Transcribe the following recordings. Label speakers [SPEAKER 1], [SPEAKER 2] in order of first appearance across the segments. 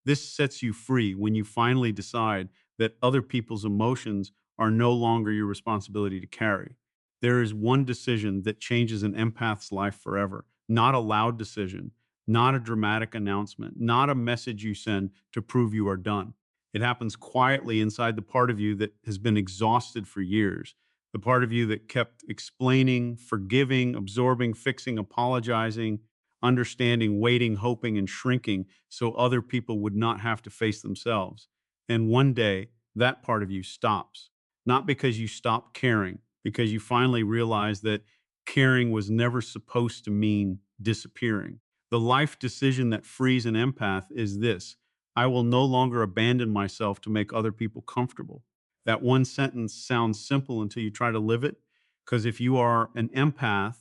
[SPEAKER 1] This sets you free when you finally decide that other people's emotions are no longer your responsibility to carry. There is one decision that changes an empath's life forever, not a loud decision, not a dramatic announcement, not a message you send to prove you are done. It happens quietly inside the part of you that has been exhausted for years, the part of you that kept explaining, forgiving, absorbing, fixing, apologizing, understanding, waiting, hoping, and shrinking so other people would not have to face themselves. And one day, that part of you stops, not because you stopped caring, because you finally realize that caring was never supposed to mean disappearing. The life decision that frees an empath is this: I will no longer abandon myself to make other people comfortable. That one sentence sounds simple until you try to live it. Because if you are an empath,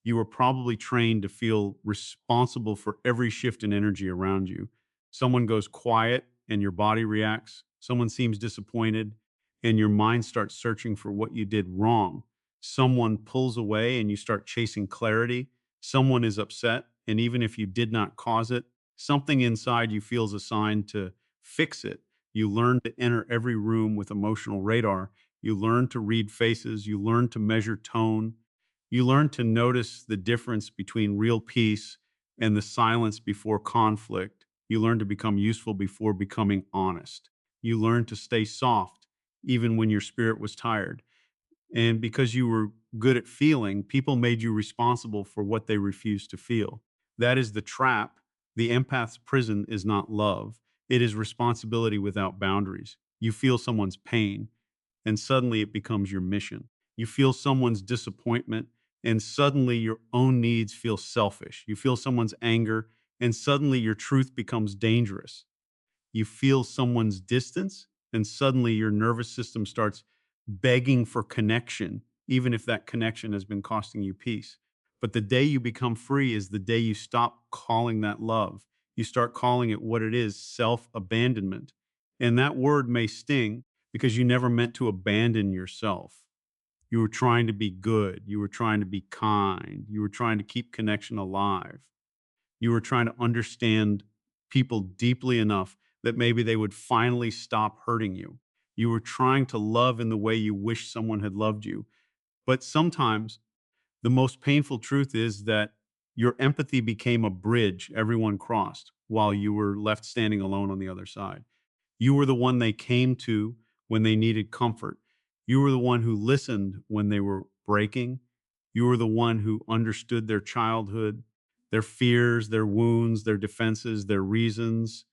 [SPEAKER 1] you were probably trained to feel responsible for every shift in energy around you. Someone goes quiet and your body reacts. Someone seems disappointed and your mind starts searching for what you did wrong. Someone pulls away and you start chasing clarity. Someone is upset. And even if you did not cause it, something inside you feels assigned to fix it. You learn to enter every room with emotional radar. You learn to read faces. You learn to measure tone. You learn to notice the difference between real peace and the silence before conflict. You learn to become useful before becoming honest. You learn to stay soft even when your spirit was tired. And because you were good at feeling, people made you responsible for what they refused to feel. That is the trap. The empath's prison is not love, it is responsibility without boundaries. You feel someone's pain, and suddenly it becomes your mission. You feel someone's disappointment, and suddenly your own needs feel selfish. You feel someone's anger, and suddenly your truth becomes dangerous. You feel someone's distance, and suddenly your nervous system starts begging for connection, even if that connection has been costing you peace. But the day you become free is the day you stop calling that love. You start calling it what it is: self abandonment. And that word may sting because you never meant to abandon yourself. You were trying to be good. You were trying to be kind. You were trying to keep connection alive. You were trying to understand people deeply enough that maybe they would finally stop hurting you. You were trying to love in the way you wish someone had loved you. But sometimes the most painful truth is that your empathy became a bridge everyone crossed while you were left standing alone on the other side. You were the one they came to when they needed comfort. You were the one who listened when they were breaking. You were the one who understood their childhood, their fears, their wounds, their defenses, their reasons.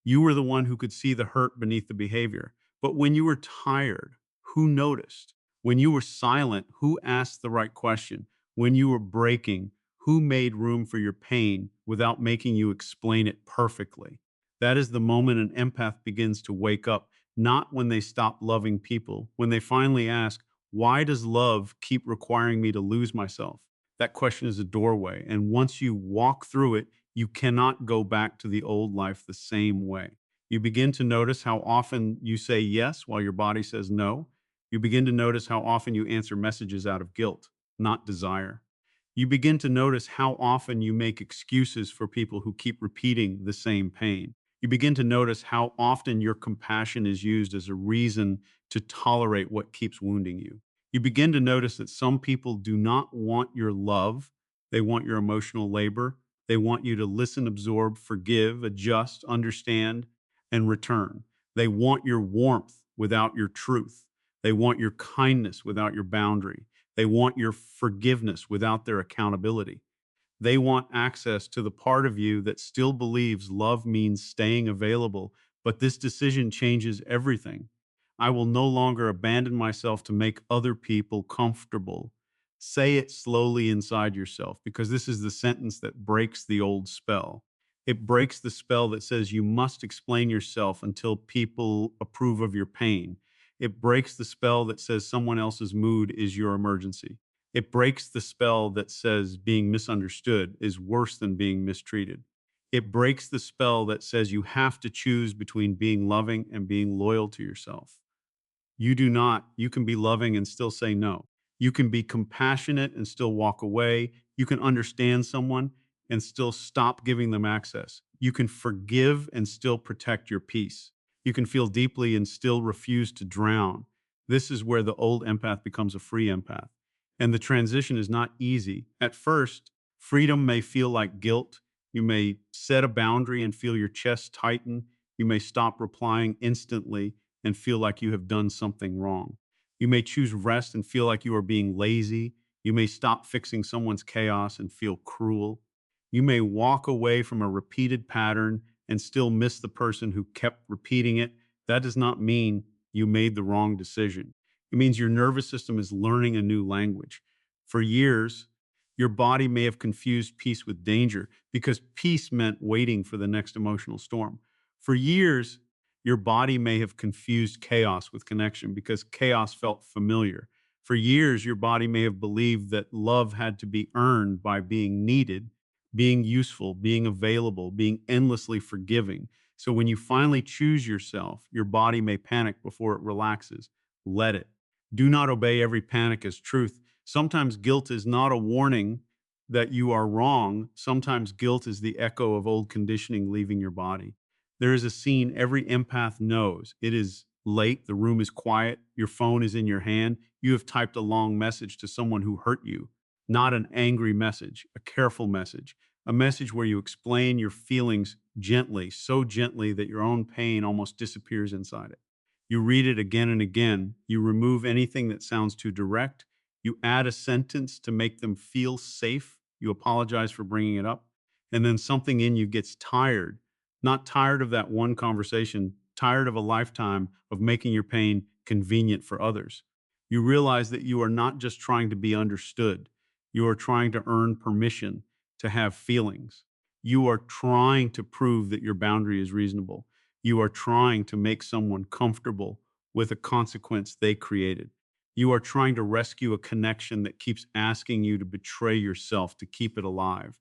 [SPEAKER 1] You were the one who could see the hurt beneath the behavior. But when you were tired, who noticed? When you were silent, who asked the right question? When you were breaking, who made room for your pain without making you explain it perfectly? That is the moment an empath begins to wake up, not when they stop loving people, when they finally ask, why does love keep requiring me to lose myself? That question is a doorway. And once you walk through it, you cannot go back to the old life the same way. You begin to notice how often you say yes while your body says no. You begin to notice how often you answer messages out of guilt, not desire. You begin to notice how often you make excuses for people who keep repeating the same pain. You begin to notice how often your compassion is used as a reason to tolerate what keeps wounding you. You begin to notice that some people do not want your love, they want your emotional labor. They want you to listen, absorb, forgive, adjust, understand, and return. They want your warmth without your truth. They want your kindness without your boundary. They want your forgiveness without their accountability. They want access to the part of you that still believes love means staying available, but this decision changes everything. I will no longer abandon myself to make other people comfortable. Say it slowly inside yourself, because this is the sentence that breaks the old spell. It breaks the spell that says you must explain yourself until people approve of your pain. It breaks the spell that says someone else's mood is your emergency. It breaks the spell that says being misunderstood is worse than being mistreated. It breaks the spell that says you have to choose between being loving and being loyal to yourself. You do not. You can be loving and still say no. You can be compassionate and still walk away. You can understand someone and still stop giving them access. You can forgive and still protect your peace. You can feel deeply and still refuse to drown. This is where the old empath becomes a free empath. And the transition is not easy. At first, freedom may feel like guilt. You may set a boundary and feel your chest tighten. You may stop replying instantly and feel like you have done something wrong. You may choose rest and feel like you are being lazy. You may stop fixing someone's chaos and feel cruel. You may walk away from a repeated pattern and still miss the person who kept repeating it. That does not mean you made the wrong decision. It means your nervous system is learning a new language. For years, your body may have confused peace with danger because peace meant waiting for the next emotional storm. For years, your body may have confused chaos with connection because chaos felt familiar. For years, your body may have believed that love had to be earned by being needed, being useful, being available, being endlessly forgiving. So when you finally choose yourself, your body may panic before it relaxes. Let it. Do not obey every panic as truth. Sometimes guilt is not a warning that you are wrong. Sometimes guilt is the echo of old conditioning leaving your body. There is a scene every empath knows. It is late, the room is quiet, your phone is in your hand. You have typed a long message to someone who hurt you, not an angry message, a careful message, a message where you explain your feelings gently, so gently that your own pain almost disappears inside it. You read it again and again. You remove anything that sounds too direct. You add a sentence to make them feel safe. You apologize for bringing it up. And then something in you gets tired, not tired of that one conversation, tired of a lifetime of making your pain convenient for others. You realize that you are not just trying to be understood, you are trying to earn permission to have feelings. You are trying to prove that your boundary is reasonable. You are trying to make someone comfortable with a consequence they created. You are trying to rescue a connection that keeps asking you to betray yourself to keep it alive.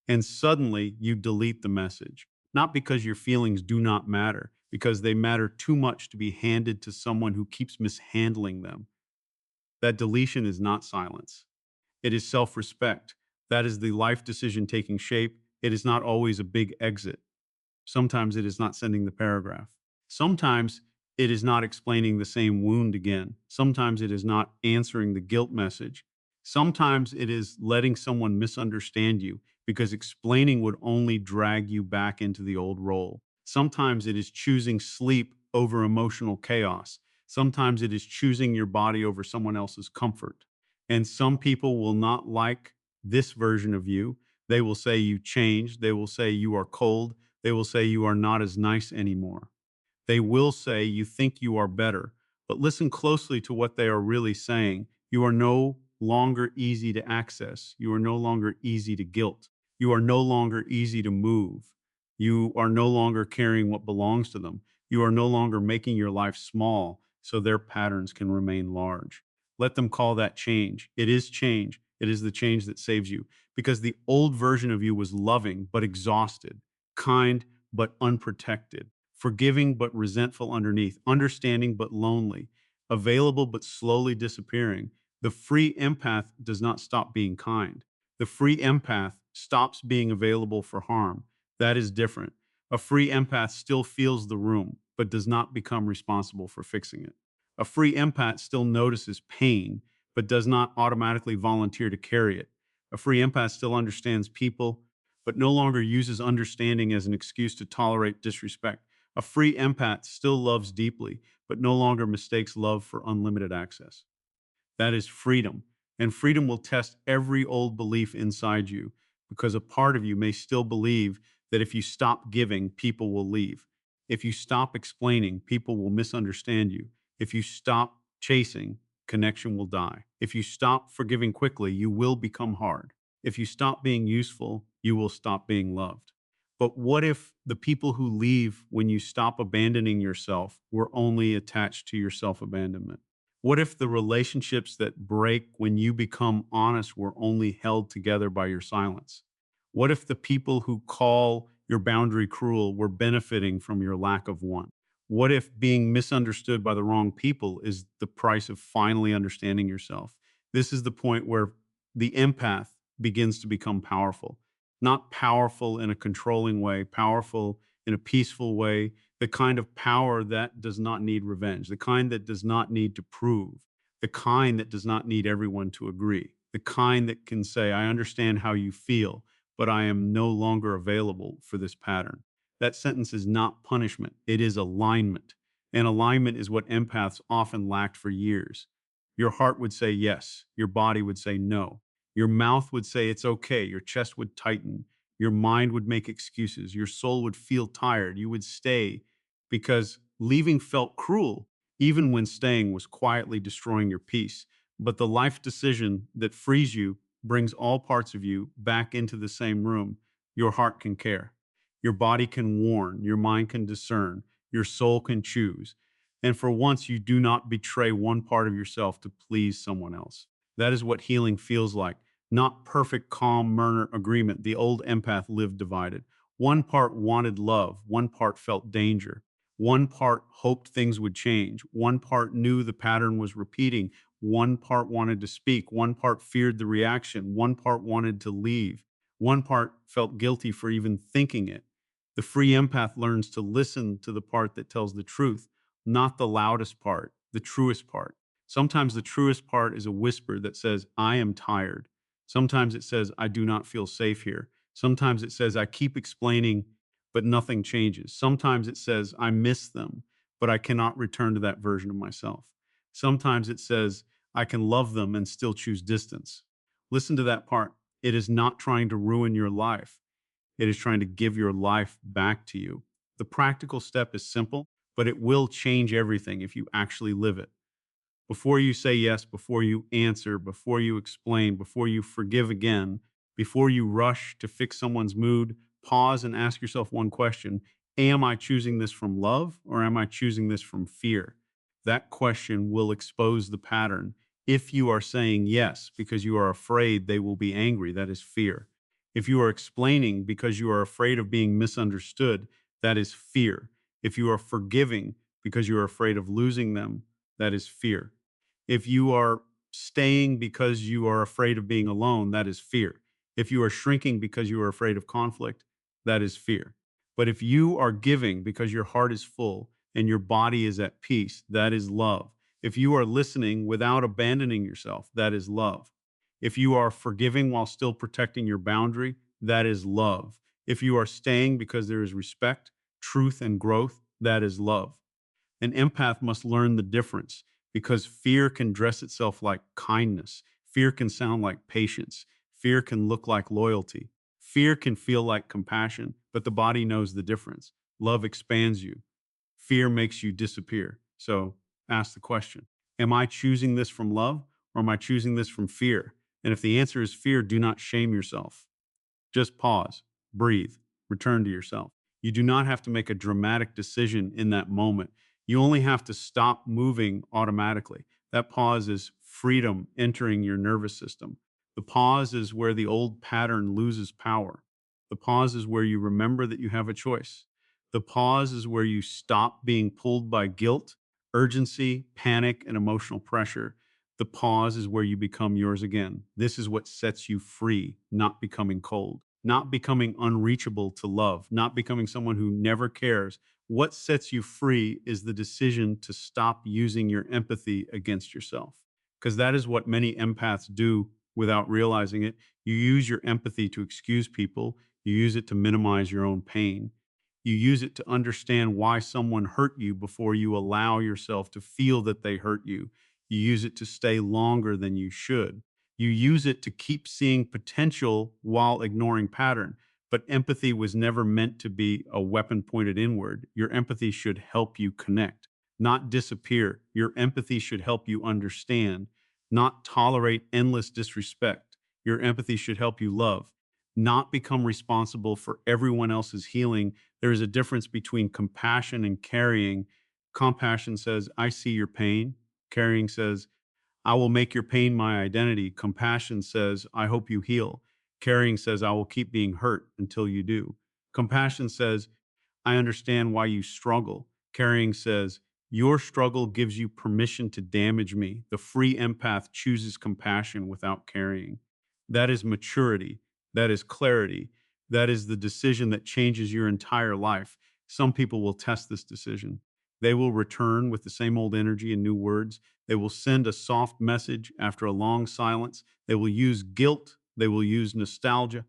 [SPEAKER 1] And suddenly you delete the message, not because your feelings do not matter, because they matter too much to be handed to someone who keeps mishandling them. That deletion is not silence. It is self respect. That is the life decision taking shape. It is not always a big exit. Sometimes it is not sending the paragraph. Sometimes it is not explaining the same wound again. Sometimes it is not answering the guilt message. Sometimes it is letting someone misunderstand you because explaining would only drag you back into the old role. Sometimes it is choosing sleep over emotional chaos. Sometimes it is choosing your body over someone else's comfort. And some people will not like this version of you. They will say you changed. They will say you are cold. They will say you are not as nice anymore. They will say you think you are better, but listen closely to what they are really saying. You are no longer easy to access. You are no longer easy to guilt. You are no longer easy to move. You are no longer carrying what belongs to them. You are no longer making your life small so their patterns can remain large. Let them call that change. It is change. It is the change that saves you because the old version of you was loving but exhausted, kind but unprotected, forgiving but resentful underneath, understanding but lonely, available but slowly disappearing. The free empath does not stop being kind. The free empath stops being available for harm. That is different. A free empath still feels the room, but does not become responsible for fixing it. A free empath still notices pain, but does not automatically volunteer to carry it. A free empath still understands people, but no longer uses understanding as an excuse to tolerate disrespect. A free empath still loves deeply, but no longer mistakes love for unlimited access. That is freedom. And freedom will test every old belief inside you because a part of you may still believe that if you stop giving, people will leave. If you stop explaining, people will misunderstand you. If you stop chasing, connection will die. If you stop forgiving quickly, you will become hard. If you stop being useful, you will stop being loved. But what if the people who leave when you stop abandoning yourself were only attached to your self abandonment? What if the relationships that break when you become honest were only held together by your silence? What if the people who call your boundary cruel were benefiting from your lack of one? What if being misunderstood by the wrong people is the price of finally understanding yourself? This is the point where the empath begins to become powerful. not powerful in a controlling way, powerful in a peaceful way, the kind of power that does not need revenge, the kind that does not need to prove, the kind that does not need everyone to agree, the kind that can say, I understand how you feel, but I am no longer available for this pattern. That sentence is not punishment, it is alignment. And alignment is what empaths often lacked for years. Your heart would say yes, your body would say no. Your mouth would say it's okay, your chest would tighten, your mind would make excuses, your soul would feel tired, you would stay because leaving felt cruel, even when staying was quietly destroying your peace. But the life decision that frees you brings all parts of you back into the same room. Your heart can care, your body can warn, your mind can discern, your soul can choose. And for once, you do not betray one part of yourself to please someone else. That is what healing feels like. Not perfect, calm, murder agreement. The old empath lived divided. One part wanted love, one part felt danger. One part hoped things would change. One part knew the pattern was repeating. One part wanted to speak. One part feared the reaction. One part wanted to leave. One part felt guilty for even thinking it. The free empath learns to listen to the part that tells the truth, not the loudest part, the truest part. Sometimes the truest part is a whisper that says, I am tired. Sometimes it says, I do not feel safe here. Sometimes it says, I keep explaining, but nothing changes. Sometimes it says, I miss them, but I cannot return to that version of myself. Sometimes it says, I can love them and still choose distance. Listen to that part. It is not trying to ruin your life. It is trying to give your life back to you. The practical step is simple, but it will change everything if you actually live it. Before you say yes, before you answer, before you explain, before you forgive again, before you rush to fix someone's mood, pause and ask yourself one question. Am I choosing this from love or am I choosing this from fear? That question will expose the pattern. If you are saying yes because you are afraid they will be angry, that is fear. If you are explaining because you are afraid of being misunderstood, that is fear. If you are forgiving because you are afraid of losing them, that is fear. If you are staying because you are afraid of being alone, that is fear. If you are shrinking because you are afraid of conflict, that is fear. But if you are giving because your heart is full and your body is at peace, that is love. If you are listening without abandoning yourself, that is love. If you are forgiving while still protecting your boundary, that is love. If you are staying because there is respect, truth, and growth, that is love. An empath must learn the difference because fear can dress itself like kindness. Fear can sound like patience. Fear can look like loyalty. Fear can feel like compassion, but the body knows the difference. Love expands you. Fear makes you disappear. So ask the question, am I choosing this from love or am I choosing this from fear? And if the answer is fear, do not shame yourself. Just pause, breathe, return to yourself. You do not have to make a dramatic decision in that moment. You only have to stop moving automatically. That pause is freedom entering your nervous system. The pause is where the old pattern loses power. The pause is where you remember that you have a choice. The pause is where you stop being pulled by guilt, urgency, panic, and emotional pressure. The pause is where you become yours again. This is what sets you free, not becoming cold, not becoming unreachable to love, not becoming someone who never cares. What sets you free is the decision to stop using your empathy against yourself. Because that is what many empaths do without realizing it. You use your empathy to excuse people, you use it to minimize your own pain. You use it to understand why someone hurt you before you allow yourself to feel that they hurt you. You use it to stay longer than you should. You use it to keep seeing potential while ignoring pattern. But empathy was never meant to be a weapon pointed inward. Your empathy should help you connect, not disappear. Your empathy should help you understand, not tolerate endless disrespect. Your empathy should help you love, not become responsible for everyone else's healing. There is a difference between compassion and carrying. Compassion says, I see your pain. Caring says, I will make your pain my identity. Compassion says, I hope you heal. Caring says, I will keep being hurt until you do. Compassion says, I understand why you struggle. Caring says, your struggle gives you permission to damage me. The free empath chooses compassion without carrying. That is maturity. That is clarity. That is the decision that changes your entire life. Some people will test this decision. They will return with the same old energy and new words. They will send a soft message after a long silence. They will use guilt. They will use nostalgia.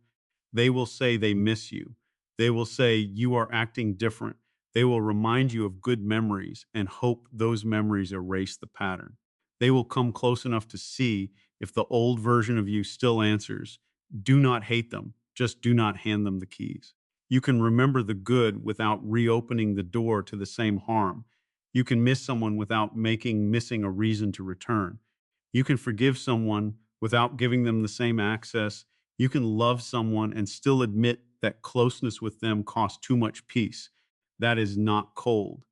[SPEAKER 1] They will say they miss you. They will say you are acting different. They will remind you of good memories and hope those memories erase the pattern. They will come close enough to see if the old version of you still answers. Do not hate them, just do not hand them the keys. You can remember the good without reopening the door to the same harm. You can miss someone without making missing a reason to return. You can forgive someone without giving them the same access. You can love someone and still admit that closeness with them costs too much peace. That is not cold.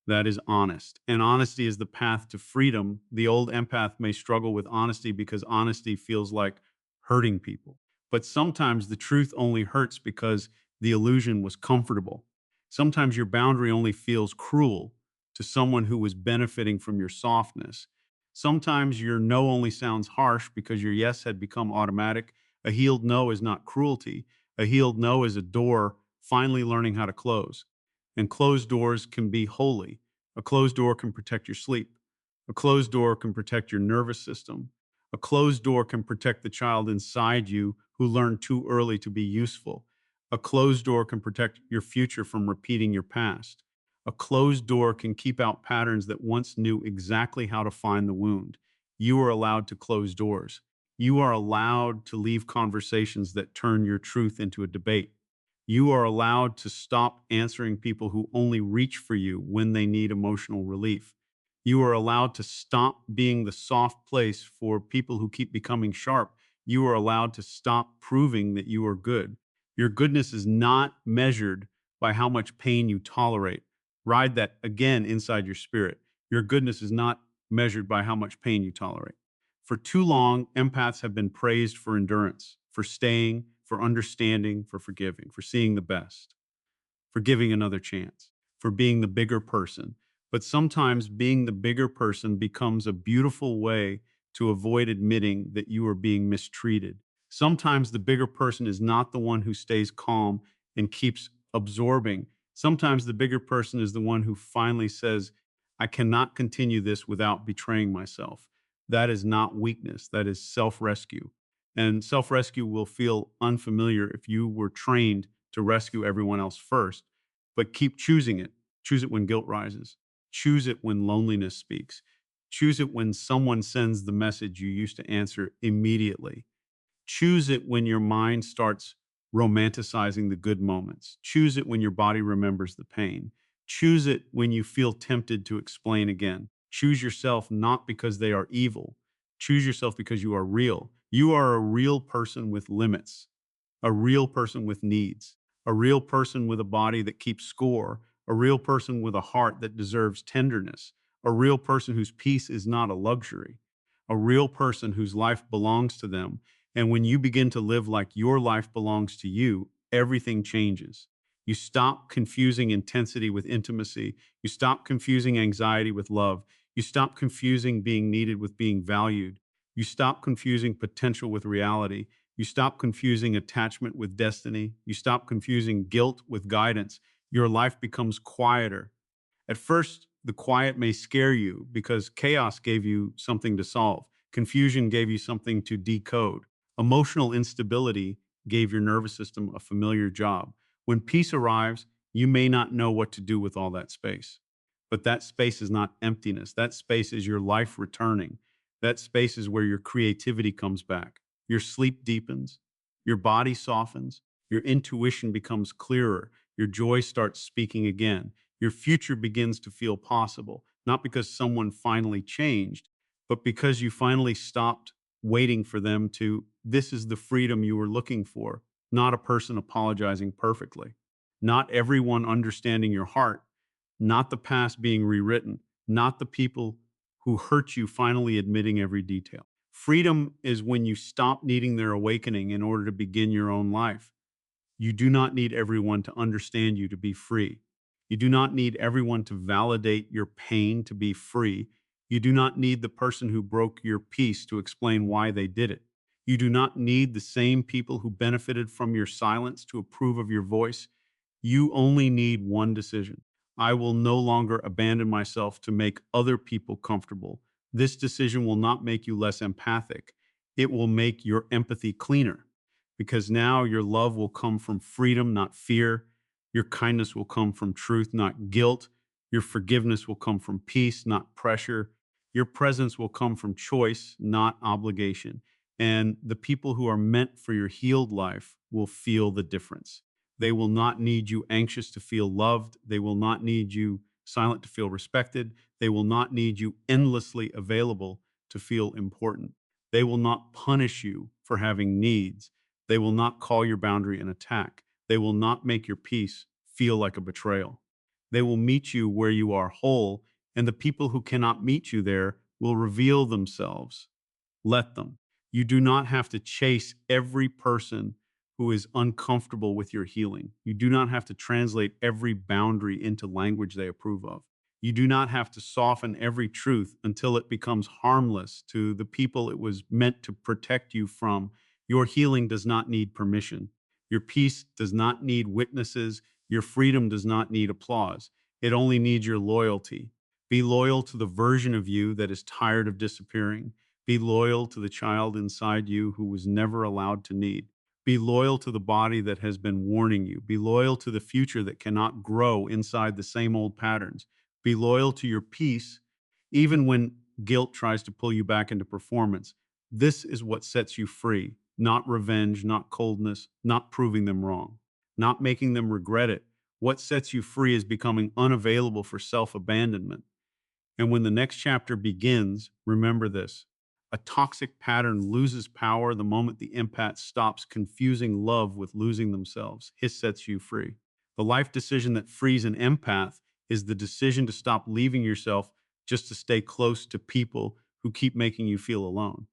[SPEAKER 1] That is honest. And honesty is the path to freedom. The old empath may struggle with honesty because honesty feels like hurting people. But sometimes the truth only hurts because the illusion was comfortable. Sometimes your boundary only feels cruel to someone who was benefiting from your softness. Sometimes your no only sounds harsh because your yes had become automatic. A healed no is not cruelty. A healed no is a door finally learning how to close. And closed doors can be holy. A closed door can protect your sleep. A closed door can protect your nervous system. A closed door can protect the child inside you who learned too early to be useful. A closed door can protect your future from repeating your past. A closed door can keep out patterns that once knew exactly how to find the wound. You are allowed to close doors. You are allowed to leave conversations that turn your truth into a debate. You are allowed to stop answering people who only reach for you when they need emotional relief. You are allowed to stop being the soft place for people who keep becoming sharp. You are allowed to stop proving that you are good. Your goodness is not measured by how much pain you tolerate. Ride that again inside your spirit. Your goodness is not measured by how much pain you tolerate. For too long, empaths have been praised for endurance, for staying, for understanding, for forgiving, for seeing the best, for giving another chance, for being the bigger person. But sometimes being the bigger person becomes a beautiful way to avoid admitting that you are being mistreated. Sometimes the bigger person is not the one who stays calm and keeps absorbing. Sometimes the bigger person is the one who finally says, I cannot continue this without betraying myself. That is not weakness, that is self rescue. And self rescue will feel unfamiliar if you were trained to rescue everyone else first, but keep choosing it. Choose it when guilt rises. Choose it when loneliness speaks. Choose it when someone sends the message you used to answer immediately. Choose it when your mind starts romanticizing the good moments. Choose it when your body remembers the pain. Choose it when you feel tempted to explain again. Choose yourself not because they are evil. Choose yourself because you are real. You are a real person with limits, a real person with needs, a real person with a body that keeps score, a real person with a heart that deserves tenderness, a real person whose peace is not a luxury, a real person whose life belongs to them. And when you begin to live like your life belongs to you, everything changes. You stop confusing intensity with intimacy. You stop confusing anxiety with love. You stop confusing being needed with being valued. You stop confusing potential with reality. You stop confusing attachment with destiny. You stop confusing guilt with guidance. Your life becomes quieter. At first, the quiet may scare you because chaos gave you something to solve. Confusion gave you something to decode. Emotional instability gave your nervous system a familiar job. When peace arrives, you may not know what to do with all that space. But that space is not emptiness. That space is your life returning. That space is where your creativity comes back. Your sleep deepens. Your body softens. Your intuition becomes clearer. Your joy starts speaking again. Your future begins to feel possible, not because someone finally changed, but because you finally stopped waiting for them to. This is the freedom you were looking for, not a person apologizing perfectly, not everyone understanding your heart, not the past being rewritten, not the people who hurt you finally admitting every detail. Freedom is when you stop needing their awakening in order to begin your own life. You do not need everyone to understand you to be free. You do not need everyone to validate your pain to be free. You do not need the person who broke your peace to explain why they did it. You do not need the same people who benefited from your silence to approve of your voice. You only need one decision. I will no longer abandon myself to make other people comfortable. This decision will not make you less empathic. It will make your empathy cleaner because now your love will come from freedom, not fear. Your kindness will come from truth, not guilt. Your forgiveness will come from peace, not pressure. Your presence will come from choice, not obligation. And the people who are meant for your healed life will feel the difference. They will not need you anxious to feel loved. They will not need you silent to feel respected. They will not need you endlessly available to feel important. They will not punish you for having needs. They will not call your boundary an attack. They will not make your peace feel like a betrayal. They will meet you where you are whole, and the people who cannot meet you there will reveal themselves. Let them. You do not have to chase every person who is uncomfortable with your healing. You do not have to translate every boundary into language they approve of. You do not have to soften every truth until it becomes harmless to the people it was meant to protect you from. Your healing does not need permission. Your peace does not need witnesses. Your freedom does not need applause. It only needs your loyalty. Be loyal to the version of you that is tired of disappearing. Be loyal to the child inside you who was never allowed to need. Be loyal to the body that has been warning you. Be loyal to the future that cannot grow inside the same old patterns. Be loyal to your peace, even when guilt tries to pull you back into performance. This is what sets you free, not revenge, not coldness, not proving them wrong, not making them regret it. What sets you free is becoming unavailable for self abandonment. And when the next chapter begins, remember this: a toxic pattern loses power the moment the empath stops confusing love with losing themselves. His sets you free. The life decision that frees an empath is the decision to stop leaving yourself just to stay close to people who keep making you feel alone.